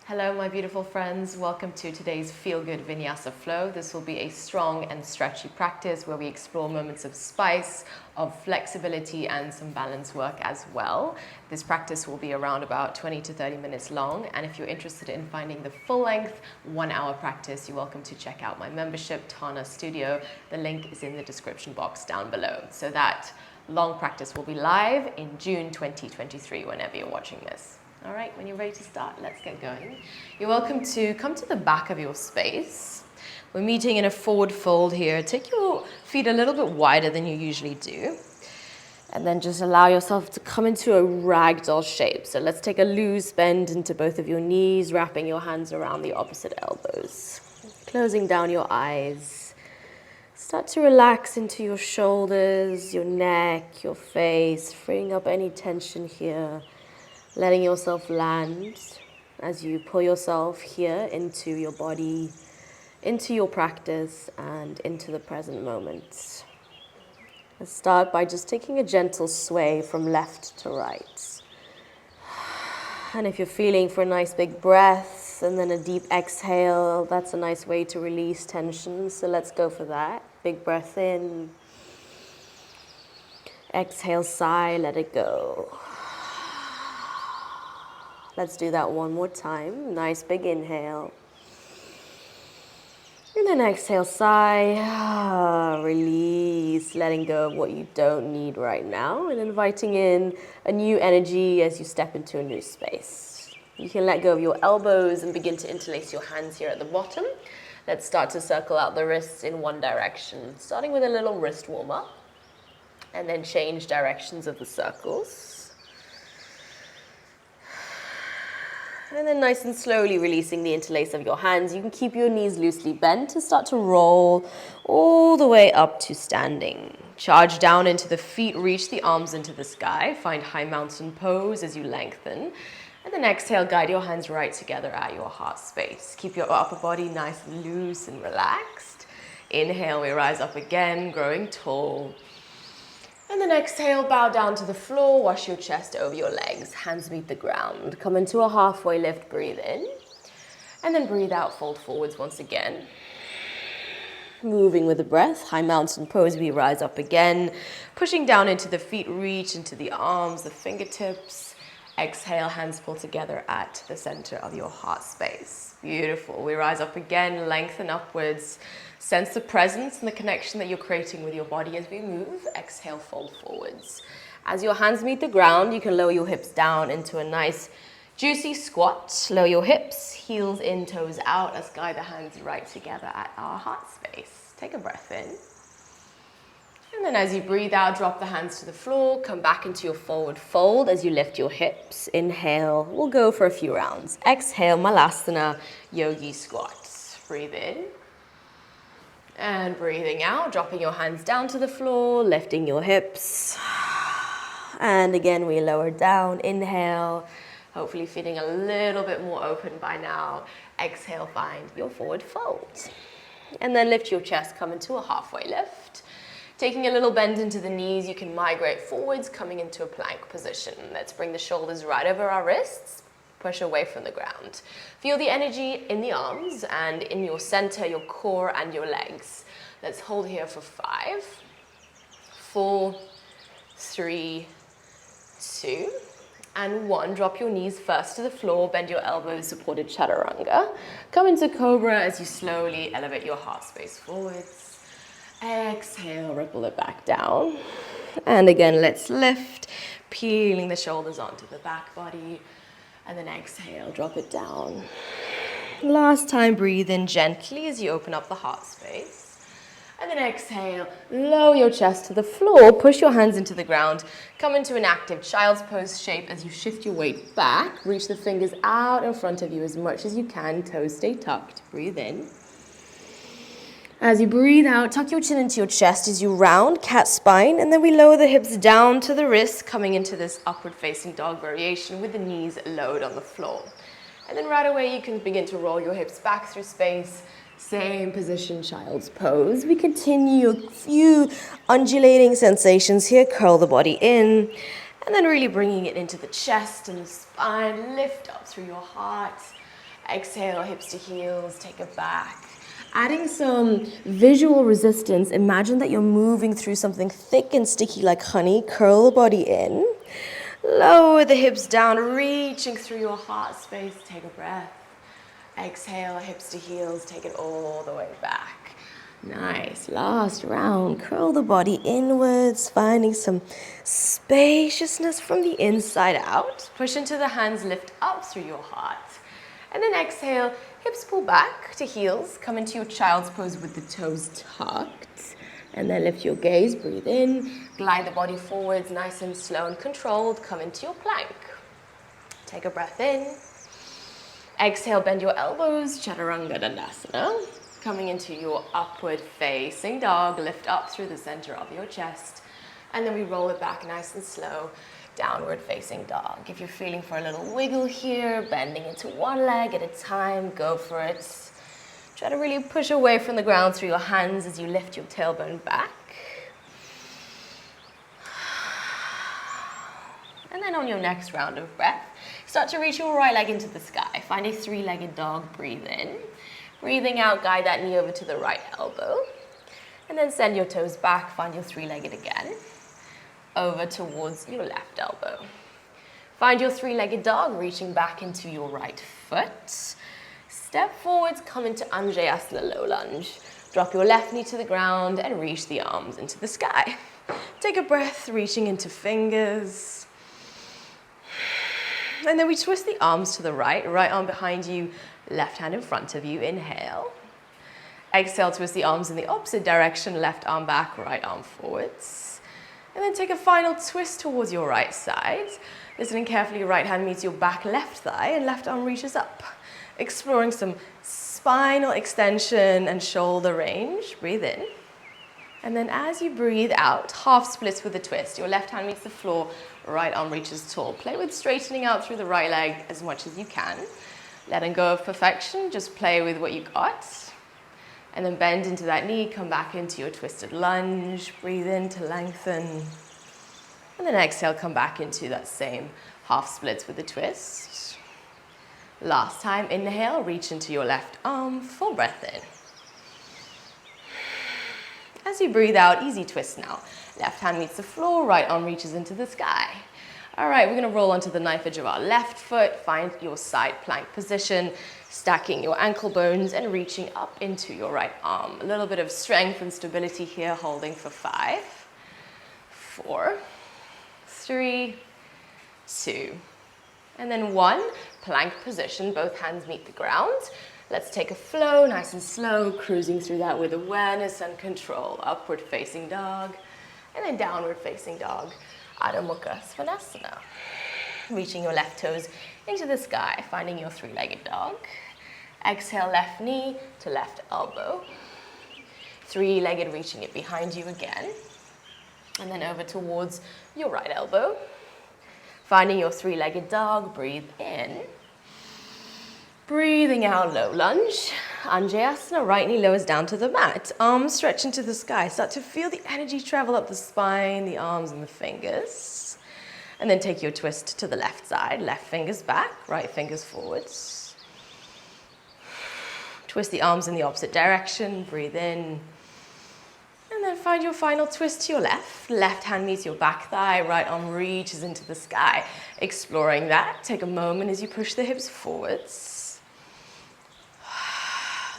Hello, my beautiful friends. Welcome to today's Feel Good Vinyasa flow. This will be a strong and stretchy practice where we explore moments of spice, of flexibility, and some balance work as well. This practice will be around about 20 to 30 minutes long. And if you're interested in finding the full length 1 hour practice, you're welcome to check out my membership, Tana Studio. The link is in the description box down below. So that long practice will be live in June 2023, whenever you're watching this. All right, when you're ready to start, let's get going. You're welcome to come to the back of your space. We're meeting in a forward fold here. Take your feet a little bit wider than you usually do. And then just allow yourself to come into a ragdoll shape. So let's take a loose bend into both of your knees, wrapping your hands around the opposite elbows. Closing down your eyes. Start to relax into your shoulders, your neck, your face, freeing up any tension here. Letting yourself land as you pull yourself here into your body, into your practice, and into the present moment. Let's start by just taking a gentle sway from left to right. And if you're feeling for a nice big breath and then a deep exhale, that's a nice way to release tension. So let's go for that. Big breath in. Exhale, sigh, let it go. Let's do that one more time. Nice big inhale. And then exhale, sigh, release, letting go of what you don't need right now and inviting in a new energy as you step into a new space. You can let go of your elbows and begin to interlace your hands here at the bottom. Let's start to circle out the wrists in one direction, starting with a little wrist warm-up and then change directions of the circles. And then nice and slowly releasing the interlace of your hands. You can keep your knees loosely bent to start to roll all the way up to standing. Charge down into the feet, reach the arms into the sky. Find high mountain pose as you lengthen. And then exhale, guide your hands right together at your heart space. Keep your upper body nice and loose and relaxed. Inhale, we rise up again, growing tall. And then exhale, bow down to the floor, wash your chest over your legs, hands meet the ground. Come into a halfway lift, breathe in. And then breathe out, fold forwards once again. Moving with the breath, high mountain pose, we rise up again. Pushing down into the feet, reach into the arms, the fingertips. Exhale, hands pull together at the center of your heart space. Beautiful. We rise up again, lengthen upwards. Sense the presence and the connection that you're creating with your body as we move. Exhale, fold forwards. As your hands meet the ground, you can lower your hips down into a nice, juicy squat. Lower your hips, heels in, toes out. Let's guide the hands right together at our heart space. Take a breath in. And then as you breathe out, drop the hands to the floor. Come back into your forward fold as you lift your hips. Inhale. We'll go for a few rounds. Exhale, Malasana, Yogi squats. Breathe in. And breathing out, dropping your hands down to the floor, lifting your hips. And again, we lower down. Inhale. Hopefully feeling a little bit more open by now. Exhale, find your forward fold. And then lift your chest, come into a halfway lift. Taking a little bend into the knees, you can migrate forwards, coming into a plank position. Let's bring the shoulders right over our wrists. Push away from the ground. Feel the energy in the arms and in your center, your core and your legs. Let's hold here for 5, 4, 3, 2, and 1. Drop your knees first to the floor, bend your elbows, supported chaturanga. Come into cobra as you slowly elevate your heart space forwards. Exhale, ripple it back down. And again, let's lift, peeling the shoulders onto the back body. And then exhale, drop it down. Last time, breathe in gently as you open up the heart space. And then exhale, lower your chest to the floor, push your hands into the ground. Come into an active child's pose shape as you shift your weight back. Reach the fingers out in front of you as much as you can. Toes stay tucked. Breathe in. As you breathe out, tuck your chin into your chest as you round, cat spine, and then we lower the hips down to the wrists, coming into this upward facing dog variation with the knees lowered on the floor. And then right away you can begin to roll your hips back through space. Same position, child's pose. We continue a few undulating sensations here. Curl the body in, and then really bringing it into the chest and the spine. Lift up through your heart. Exhale, hips to heels, take it back. Adding some visual resistance, imagine that you're moving through something thick and sticky like honey. Curl the body in. Lower the hips down, reaching through your heart space. Take a breath. Exhale, hips to heels, take it all the way back. Nice. Last round. Curl the body inwards, finding some spaciousness from the inside out. Push into the hands, lift up through your heart. And then exhale, hips pull back to heels. Come into your child's pose with the toes tucked. And then lift your gaze, breathe in. Glide the body forwards, nice and slow and controlled. Come into your plank. Take a breath in. Exhale, bend your elbows, Chaturanga Dandasana. Coming into your upward facing dog, lift up through the center of your chest. And then we roll it back nice and slow, downward facing dog. If you're feeling for a little wiggle here, bending into one leg at a time, go for it. Try to really push away from the ground through your hands as you lift your tailbone back. And then on your next round of breath, start to reach your right leg into the sky. Find a three-legged dog, breathe in. Breathing out, guide that knee over to the right elbow. And then send your toes back, find your three-legged again. Over towards your left elbow. Find your three-legged dog, reaching back into your right foot. Step forwards, come into Anjayasana, low lunge. Drop your left knee to the ground and reach the arms into the sky. Take a breath, reaching into fingers. And then we twist the arms to the right arm behind you, left hand in front of you, inhale. Exhale, twist the arms in the opposite direction, left arm back, right arm forwards. And then take a final twist towards your right side. Listening carefully, right hand meets your back left thigh and left arm reaches up. Exploring some spinal extension and shoulder range, breathe in. And then as you breathe out, half splits with a twist. Your left hand meets the floor, right arm reaches tall. Play with straightening out through the right leg as much as you can. Letting go of perfection, just play with what you got. And then bend into that knee, come back into your twisted lunge. Breathe in to lengthen. And then exhale, come back into that same half splits with a twist. Last time, inhale, reach into your left arm, full breath in. As you breathe out, easy twist now. Left hand meets the floor, right arm reaches into the sky. All right, we're gonna roll onto the knife edge of our left foot, find your side plank position, stacking your ankle bones and reaching up into your right arm. A little bit of strength and stability here, holding for 5, 4, 3, 2, and then 1. Plank position, both hands meet the ground. Let's take a flow, nice and slow, cruising through that with awareness and control. Upward facing dog, and then downward facing dog. Adho Mukha Svanasana. Reaching your left toes into the sky, finding your three-legged dog. Exhale, left knee to left elbow. Three-legged, reaching it behind you again. And then over towards your right elbow. Finding your three-legged dog, breathe in. Breathing out, low lunge. Anjayasana, right knee lowers down to the mat. Arms stretch into the sky. Start to feel the energy travel up the spine, the arms and the fingers. And then take your twist to the left side. Left fingers back, right fingers forwards. Twist the arms in the opposite direction. Breathe in. And then find your final twist to your left. Left hand meets your back thigh. Right arm reaches into the sky. Exploring that. Take a moment as you push the hips forwards.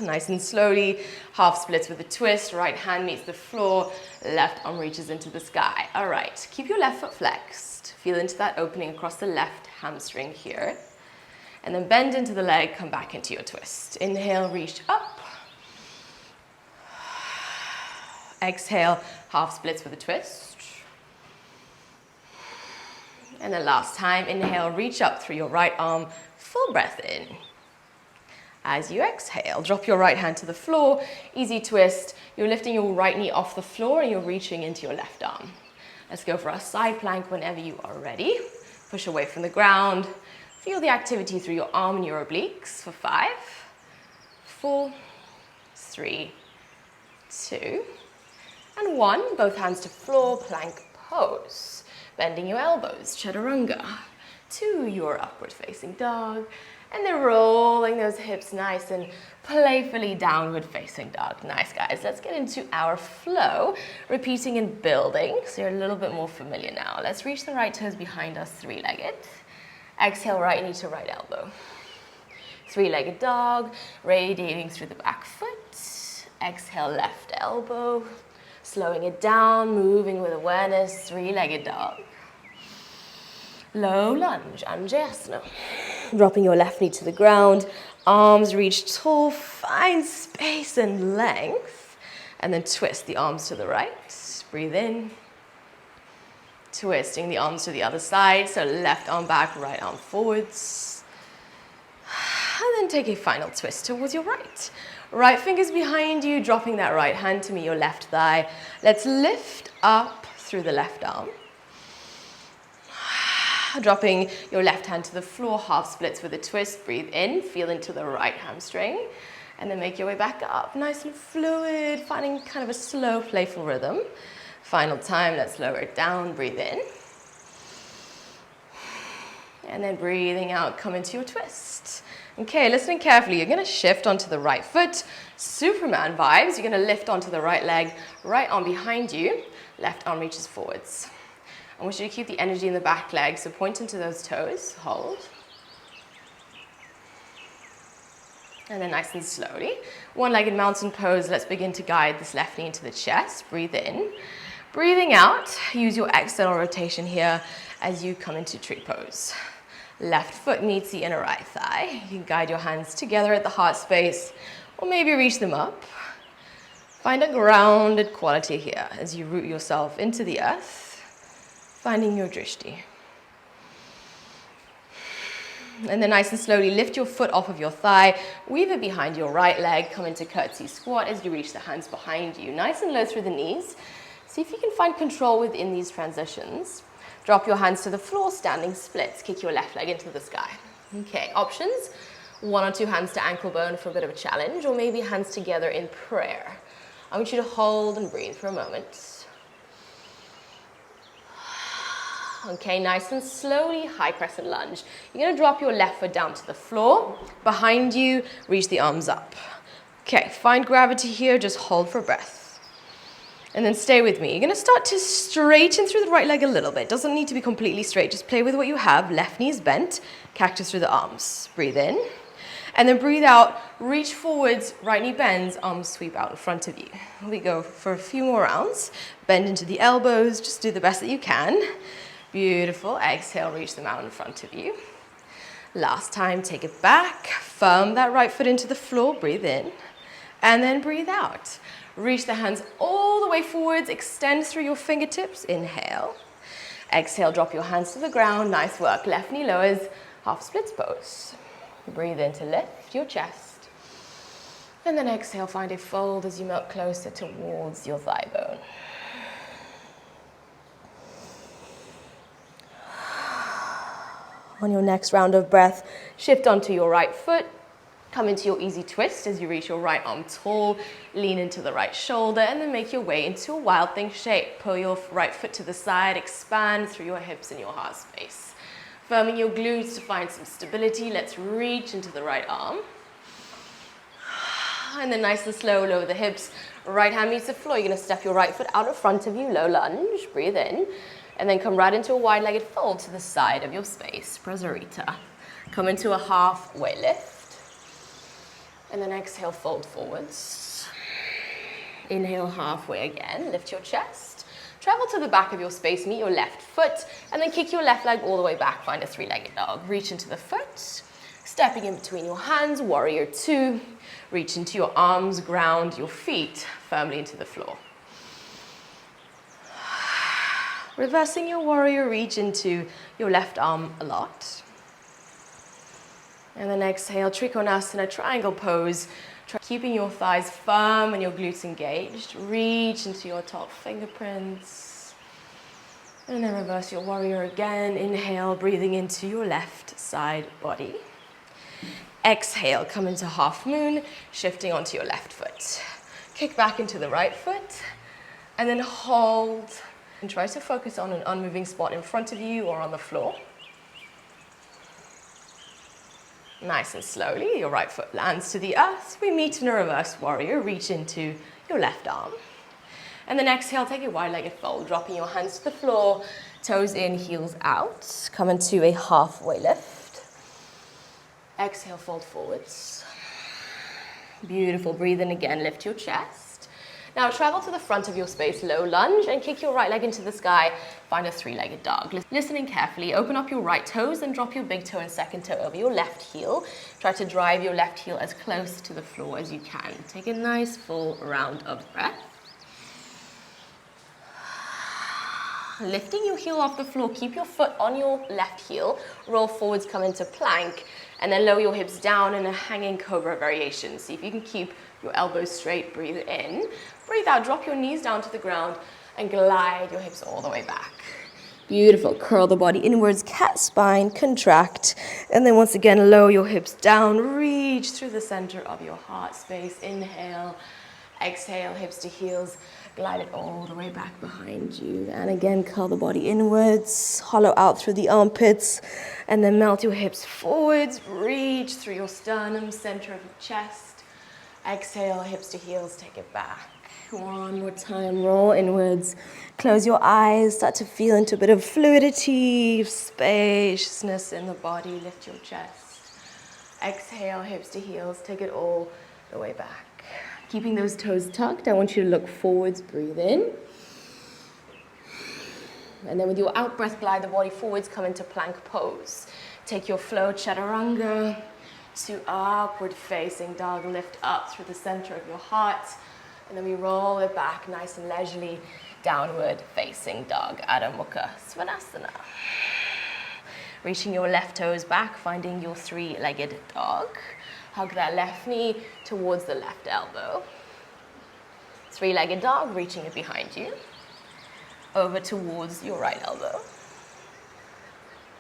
Nice and slowly, half splits with a twist, right hand meets the floor, left arm reaches into the sky. All right, keep your left foot flexed. Feel into that opening across the left hamstring here. And then bend into the leg, come back into your twist. Inhale, reach up. Exhale, half splits with a twist. And then last time, inhale, reach up through your right arm, full breath in. As you exhale, drop your right hand to the floor, easy twist. You're lifting your right knee off the floor and you're reaching into your left arm. Let's go for a side plank whenever you are ready. Push away from the ground. Feel the activity through your arm and your obliques for 5, 4, 3, 2, and 1. Both hands to floor, plank pose. Bending your elbows, chaturanga, to your upward facing dog. And then rolling those hips nice and playfully downward facing dog. Nice, guys. Let's get into our flow, repeating and building, so you're a little bit more familiar now. Let's reach the right toes behind us, three-legged. Exhale, right knee to right elbow. Three-legged dog, radiating through the back foot. Exhale, left elbow. Slowing it down, moving with awareness, three-legged dog. Low lunge, Anjasana. Dropping your left knee to the ground, arms reach tall, find space and length, and then twist the arms to the right. Breathe in. Twisting the arms to the other side, so left arm back, right arm forwards. And then take a final twist towards your right. Right fingers behind you, dropping that right hand to meet your left thigh. Let's lift up through the left arm. Dropping your left hand to the floor, half splits with a twist. Breathe in, feel into the right hamstring, and then make your way back up. Nice and fluid, finding kind of a slow, playful rhythm. Final time, let's lower it down. Breathe in. And then breathing out, come into your twist. Okay, listening carefully, you're gonna shift onto the right foot. Superman vibes, you're gonna lift onto the right leg, right arm behind you, left arm reaches forwards. I want you to keep the energy in the back leg, so point into those toes, hold. And then nice and slowly, one-legged mountain pose, let's begin to guide this left knee into the chest. Breathe in. Breathing out, use your external rotation here as you come into tree pose. Left foot meets the inner right thigh. You can guide your hands together at the heart space, or maybe reach them up. Find a grounded quality here as you root yourself into the earth. Finding your drishti. And then nice and slowly lift your foot off of your thigh, weave it behind your right leg, come into curtsy squat as you reach the hands behind you. Nice and low through the knees. See if you can find control within these transitions. Drop your hands to the floor, standing splits. Kick your left leg into the sky. Okay, options. One or two hands to ankle bone for a bit of a challenge, or maybe hands together in prayer. I want you to hold and breathe for a moment. Okay, nice and slowly, high crescent lunge. You're gonna drop your left foot down to the floor. Behind you, reach the arms up. Okay, find gravity here, just hold for breath. And then stay with me. You're gonna start to straighten through the right leg a little bit. Doesn't need to be completely straight, just play with what you have. Left knee is bent, cactus through the arms. Breathe in. And then breathe out, reach forwards, right knee bends, arms sweep out in front of you. We go for a few more rounds. Bend into the elbows, just do the best that you can. Beautiful. Exhale, reach them out in front of you. Last time, take it back. Firm that right foot into the floor. Breathe in. And then breathe out. Reach the hands all the way forwards. Extend through your fingertips. Inhale. Exhale, drop your hands to the ground. Nice work. Left knee lowers. Half splits pose. Breathe in to lift your chest. And then exhale, find a fold as you melt closer towards your thigh bone. On your next round of breath, shift onto your right foot. Come into your easy twist as you reach your right arm tall. Lean into the right shoulder and then make your way into a wild thing shape. Pull your right foot to the side, expand through your hips and your heart space. Firming your glutes to find some stability. Let's reach into the right arm. And then nice and slow, lower the hips. Right hand meets the floor. You're gonna step your right foot out in front of you, low lunge. Breathe in. And then come right into a wide-legged fold to the side of your space, Prasarita. Come into a halfway lift. And then exhale, fold forwards. Inhale, halfway again. Lift your chest. Travel to the back of your space, meet your left foot, and then kick your left leg all the way back. Find a three-legged dog. Reach into the foot. Stepping in between your hands, warrior two. Reach into your arms, ground your feet firmly into the floor. Reversing your warrior, reach into your left arm a lot. And then exhale, Trikonasana, triangle pose. Keeping your thighs firm and your glutes engaged. Reach into your top fingerprints. And then reverse your warrior again. Inhale, breathing into your left side body. Exhale, come into half moon, shifting onto your left foot. Kick back into the right foot. And then hold. And try to focus on an unmoving spot in front of you or on the floor. Nice and slowly, your right foot lands to the earth. We meet in a reverse warrior. Reach into your left arm. And then exhale, take a wide-legged fold, dropping your hands to the floor, toes in, heels out. Come into a halfway lift. Exhale, fold forwards. Beautiful, breathe in again, lift your chest. Now travel to the front of your space, low lunge, and kick your right leg into the sky. Find a three-legged dog. Listening carefully, open up your right toes and drop your big toe and second toe over your left heel. Try to drive your left heel as close to the floor as you can. Take a nice full round of breath. Lifting your heel off the floor, keep your foot on your left heel, roll forwards, come into plank, and then lower your hips down in a hanging cobra variation. See if you can keep your elbows straight, breathe in. Breathe out, drop your knees down to the ground and glide your hips all the way back. Beautiful, curl the body inwards, cat spine, contract, and then once again lower your hips down, reach through the center of your heart space. Inhale, exhale, hips to heels, glide it all the way back behind you. And again, curl the body inwards, hollow out through the armpits, and then melt your hips forwards, reach through your sternum, center of your chest. Exhale, hips to heels, take it back. One more time, roll inwards, close your eyes, start to feel into a bit of fluidity, spaciousness in the body, lift your chest. Exhale, hips to heels, take it all the way back. Keeping those toes tucked, I want you to look forwards, breathe in. And then with your out breath, glide the body forwards, come into plank pose. Take your flow, chaturanga, to upward facing dog, lift up through the center of your heart, and then we roll it back nice and leisurely, downward facing dog, Adho Mukha Svanasana. Reaching your left toes back, finding your three-legged dog. Hug that left knee towards the left elbow. Three-legged dog, reaching it behind you, over towards your right elbow.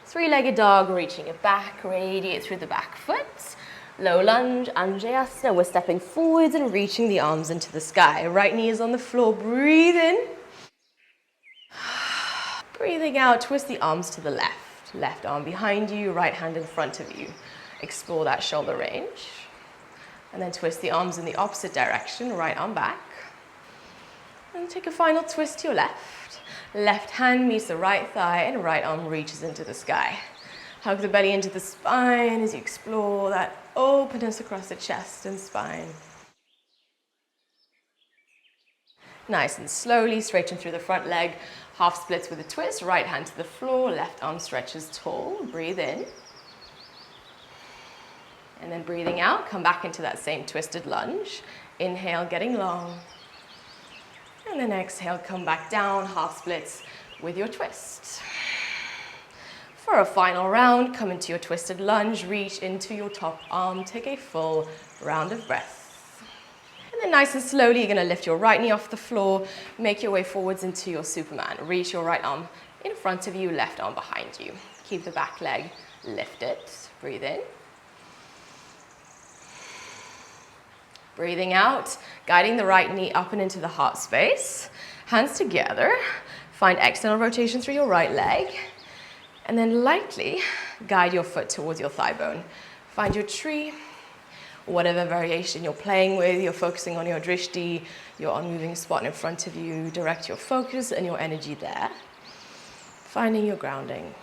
Three-legged dog, reaching it back, radiate through the back foot. Low lunge, Anjayasana. We're stepping forwards and reaching the arms into the sky. Right knee is on the floor, breathe in. Breathing out, twist the arms to the left. Left arm behind you, right hand in front of you. Explore that shoulder range. And then twist the arms in the opposite direction, right arm back. And take a final twist to your left. Left hand meets the right thigh and right arm reaches into the sky. Hug the belly into the spine as you explore that openness across the chest and spine. Nice and slowly, straighten through the front leg. Half splits with a twist, right hand to the floor, left arm stretches tall. Breathe in. And then breathing out, come back into that same twisted lunge. Inhale, getting long. And then exhale, come back down, half splits with your twist. For a final round, come into your twisted lunge, reach into your top arm, take a full round of breath. And then nice and slowly, you're gonna lift your right knee off the floor, make your way forwards into your Superman. Reach your right arm in front of you, left arm behind you. Keep the back leg lifted, breathe in. Breathing out, guiding the right knee up and into the heart space. Hands together, find external rotation through your right leg. And then lightly guide your foot towards your thigh bone. Find your tree, whatever variation you're playing with. You're focusing on your drishti, your unmoving spot in front of you. Direct your focus and your energy there. Finding your grounding.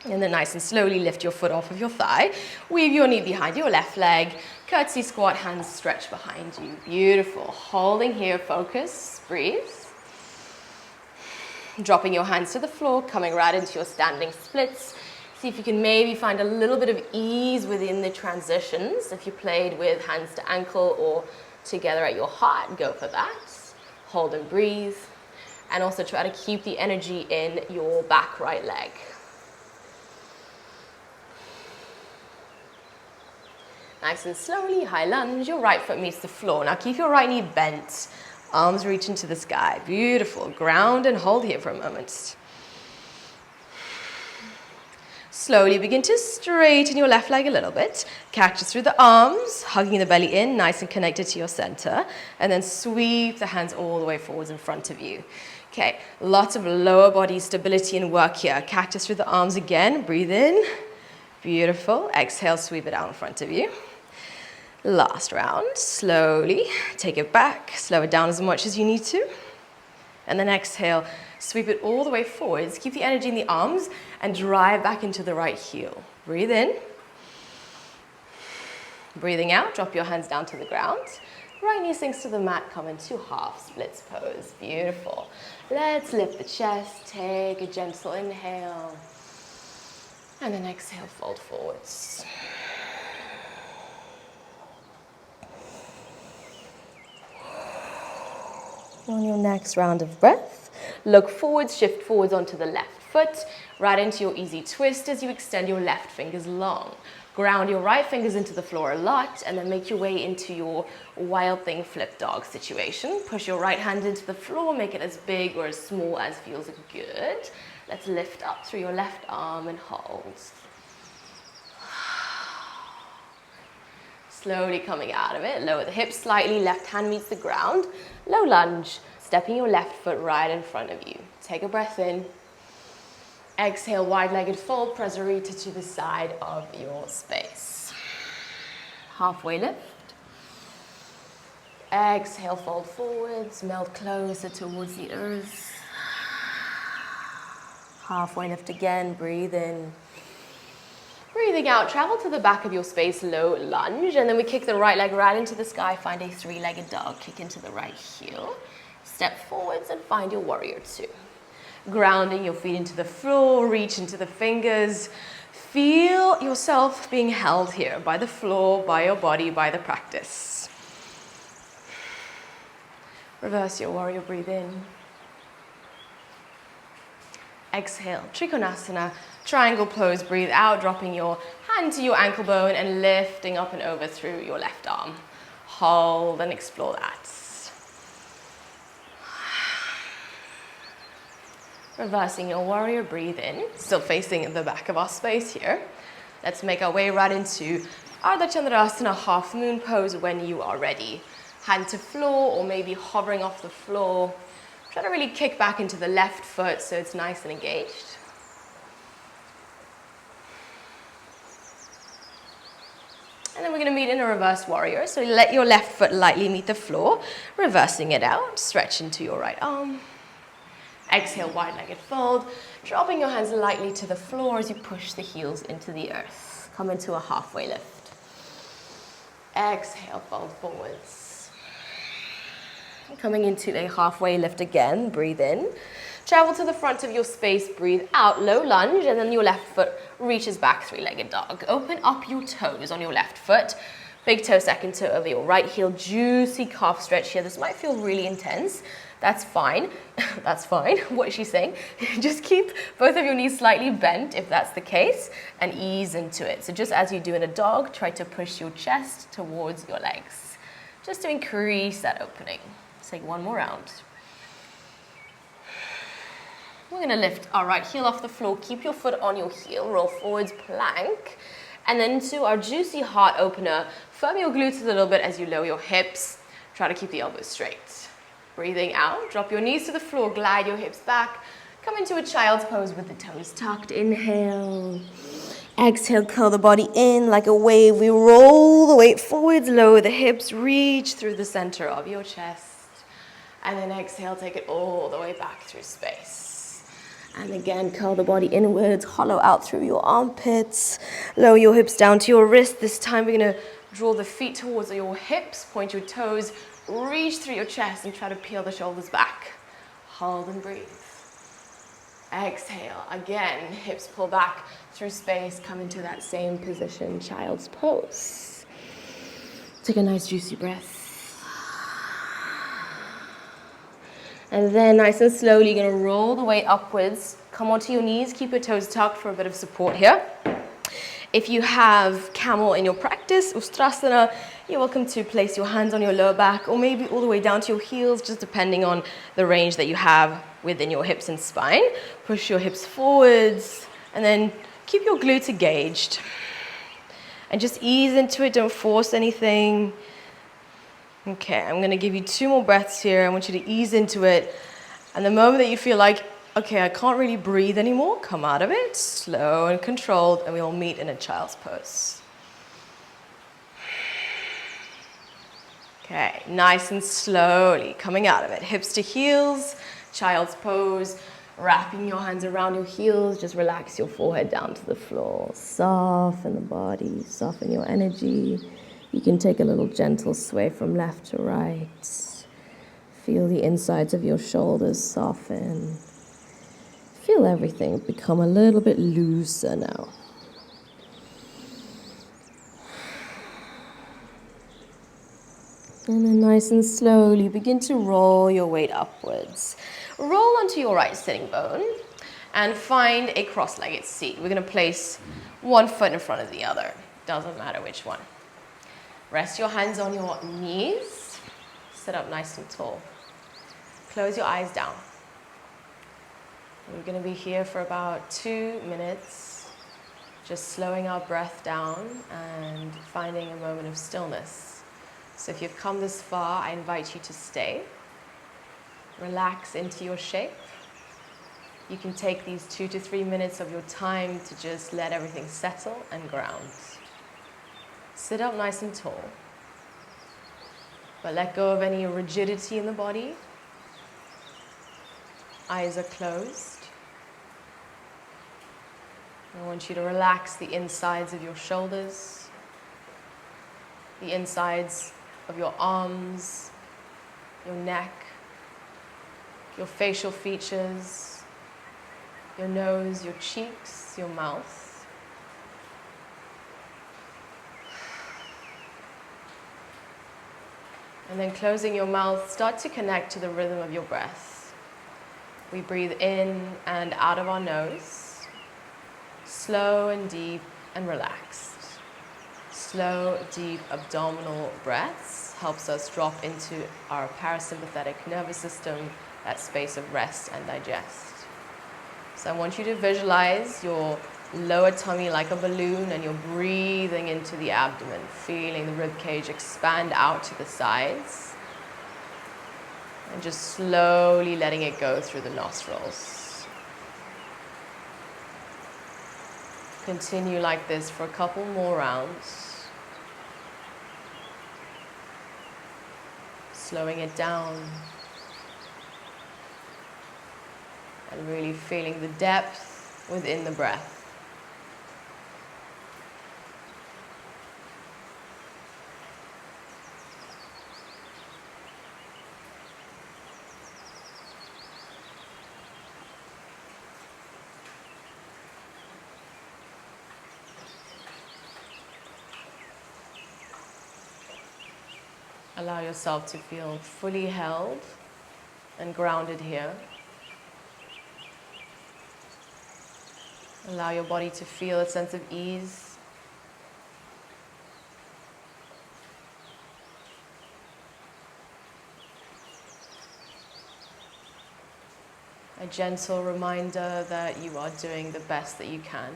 And then nice and slowly lift your foot off of your thigh. Weave your knee behind your left leg. Curtsy squat, hands stretch behind you. Beautiful. Holding here, focus, breathe. Dropping your hands to the floor, coming right into your standing splits. See if you can maybe find a little bit of ease within the transitions. If you played with hands to ankle or together at your heart, go for that. Hold and breathe. And also try to keep the energy in your back right leg. Nice and slowly, high lunge, your right foot meets the floor. Now keep your right knee bent. Arms reach into the sky. Beautiful. Ground and hold here for a moment. Slowly begin to straighten your left leg a little bit. Cactus through the arms, hugging the belly in, nice and connected to your center. And then sweep the hands all the way forwards in front of you. Okay, lots of lower body stability and work here. Cactus through the arms again. Breathe in. Beautiful. Exhale, sweep it out in front of you. Last round, slowly take it back, slow it down as much as you need to. And then exhale, sweep it all the way forwards. Keep the energy in the arms and drive back into the right heel. Breathe in. Breathing out, drop your hands down to the ground. Right knee sinks to the mat, come into half splits pose. Beautiful. Let's lift the chest, take a gentle inhale. And then exhale, fold forwards. On your next round of breath, look forwards, shift forwards onto the left foot, right into your easy twist as you extend your left fingers long. Ground your right fingers into the floor a lot, and then make your way into your wild thing flip dog situation. Push your right hand into the floor, make it as big or as small as feels good. Let's lift up through your left arm and hold. Slowly coming out of it, lower the hips slightly, left hand meets the ground. Low lunge, stepping your left foot right in front of you. Take a breath in. Exhale, wide-legged fold, press a rita to the side of your space. Halfway lift. Exhale, fold forwards, melt closer towards the earth. Halfway lift again, breathe in. Breathing out, travel to the back of your space, low lunge, and then we kick the right leg right into the sky, find a three-legged dog, kick into the right heel, step forwards and find your warrior two. Grounding your feet into the floor, reach into the fingers, feel yourself being held here by the floor, by your body, by the practice. Reverse your warrior, breathe in. Exhale, Trikonasana, triangle pose, breathe out, dropping your hand to your ankle bone and lifting up and over through your left arm. Hold and explore that. Reversing your warrior, breathe in, still facing the back of our space here. Let's make our way right into Ardha Chandrasana, half moon pose when you are ready. Hand to floor or maybe hovering off the floor. Try to really kick back into the left foot so it's nice and engaged. And then we're going to meet in a reverse warrior. So let your left foot lightly meet the floor, reversing it out, stretch into your right arm. Exhale, wide-legged fold, dropping your hands lightly to the floor as you push the heels into the earth. Come into a halfway lift. Exhale, fold forwards. Coming into a halfway lift again, breathe in. Travel to the front of your space, breathe out, low lunge, and then your left foot reaches back, three-legged dog. Open up your toes on your left foot. Big toe, second toe over your right heel, juicy calf stretch here. This might feel really intense. That's fine. That's fine. What is she saying? Just keep both of your knees slightly bent if that's the case and ease into it. So just as you do in a dog, try to push your chest towards your legs just to increase that opening. Let's take one more round. We're going to lift our right heel off the floor. Keep your foot on your heel. Roll forwards, plank. And then into our juicy heart opener. Firm your glutes a little bit as you lower your hips. Try to keep the elbows straight. Breathing out, drop your knees to the floor, glide your hips back. Come into a child's pose with the toes tucked. Inhale. Exhale, curl the body in like a wave. We roll the weight forwards, lower the hips, reach through the center of your chest. And then exhale, take it all the way back through space. And again, curl the body inwards, hollow out through your armpits. Lower your hips down to your wrist. This time we're going to draw the feet towards your hips, point your toes, reach through your chest and try to peel the shoulders back. Hold and breathe. Exhale. Again, hips pull back through space. Come into that same position, child's pose. Take a nice juicy breath. And then nice and slowly, you're going to roll the weight upwards. Come onto your knees. Keep your toes tucked for a bit of support here. If you have camel in your practice, Ustrasana, you're welcome to place your hands on your lower back or maybe all the way down to your heels, just depending on the range that you have within your hips and spine. Push your hips forwards and then keep your glutes engaged. And just ease into it, don't force anything. Okay, I'm going to give you 2 more breaths here. I want you to ease into it. And the moment that you feel like Okay, I can't really breathe anymore. Come out of it, slow and controlled, and we'll meet in a child's pose. Okay, nice and slowly coming out of it. Hips to heels, child's pose. Wrapping your hands around your heels, just relax your forehead down to the floor. Soften the body, soften your energy. You can take a little gentle sway from left to right. Feel the insides of your shoulders soften. Feel everything become a little bit looser now. And then nice and slowly begin to roll your weight upwards. Roll onto your right sitting bone and find a cross-legged seat. We're going to place one foot in front of the other. Doesn't matter which one. Rest your hands on your knees. Sit up nice and tall. Close your eyes down. We're going to be here for about 2 minutes, just slowing our breath down and finding a moment of stillness. So if you've come this far, I invite you to stay. Relax into your shape. You can take these 2 to 3 minutes of your time to just let everything settle and ground. Sit up nice and tall, but let go of any rigidity in the body. Eyes are closed. I want you to relax the insides of your shoulders, the insides of your arms, your neck, your facial features, your nose, your cheeks, your mouth. And then closing your mouth, start to connect to the rhythm of your breath. We breathe in and out of our nose, slow and deep and relaxed. Slow, deep abdominal breaths helps us drop into our parasympathetic nervous system, that space of rest and digest. So I want you to visualize your lower tummy like a balloon and you're breathing into the abdomen, feeling the rib cage expand out to the sides and just slowly letting it go through the nostrils. Continue like this for a couple more rounds. Slowing it down. And really feeling the depth within the breath. Allow yourself to feel fully held and grounded here. Allow your body to feel a sense of ease. A gentle reminder that you are doing the best that you can.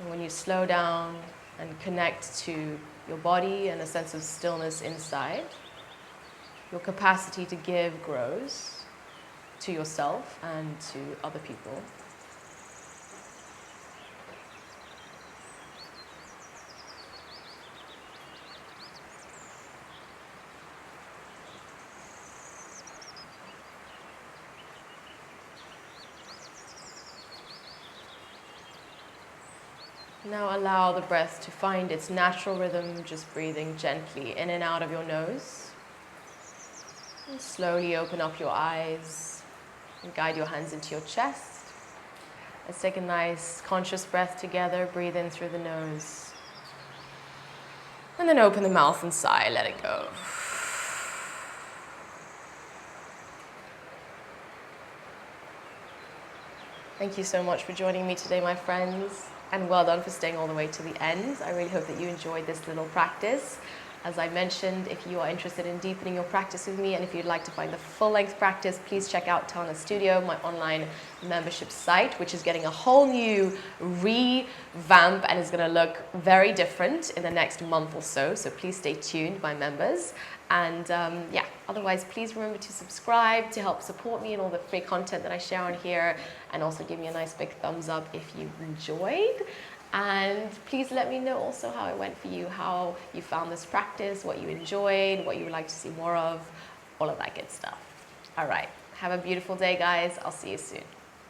And when you slow down and connect to your body and a sense of stillness inside, your capacity to give grows to yourself and to other people. Now allow the breath to find its natural rhythm, just breathing gently in and out of your nose. And slowly open up your eyes and guide your hands into your chest. Let's take a nice conscious breath together. Breathe in through the nose. And then open the mouth and sigh, let it go. Thank you so much for joining me today, my friends. And well done for staying all the way to the end. I really hope that you enjoyed this little practice. As I mentioned, if you are interested in deepening your practice with me and if you'd like to find the full-length practice, please check out Tana Studio, my online membership site, which is getting a whole new revamp and is going to look very different in the next month or so. So please stay tuned, my members. And yeah. Otherwise, please remember to subscribe to help support me in all the free content that I share on here, and also give me a nice big thumbs up if you enjoyed. And please let me know also how it went for you, how you found this practice, what you enjoyed, what you would like to see more of, all of that good stuff. All right, have a beautiful day, guys. I'll see you soon.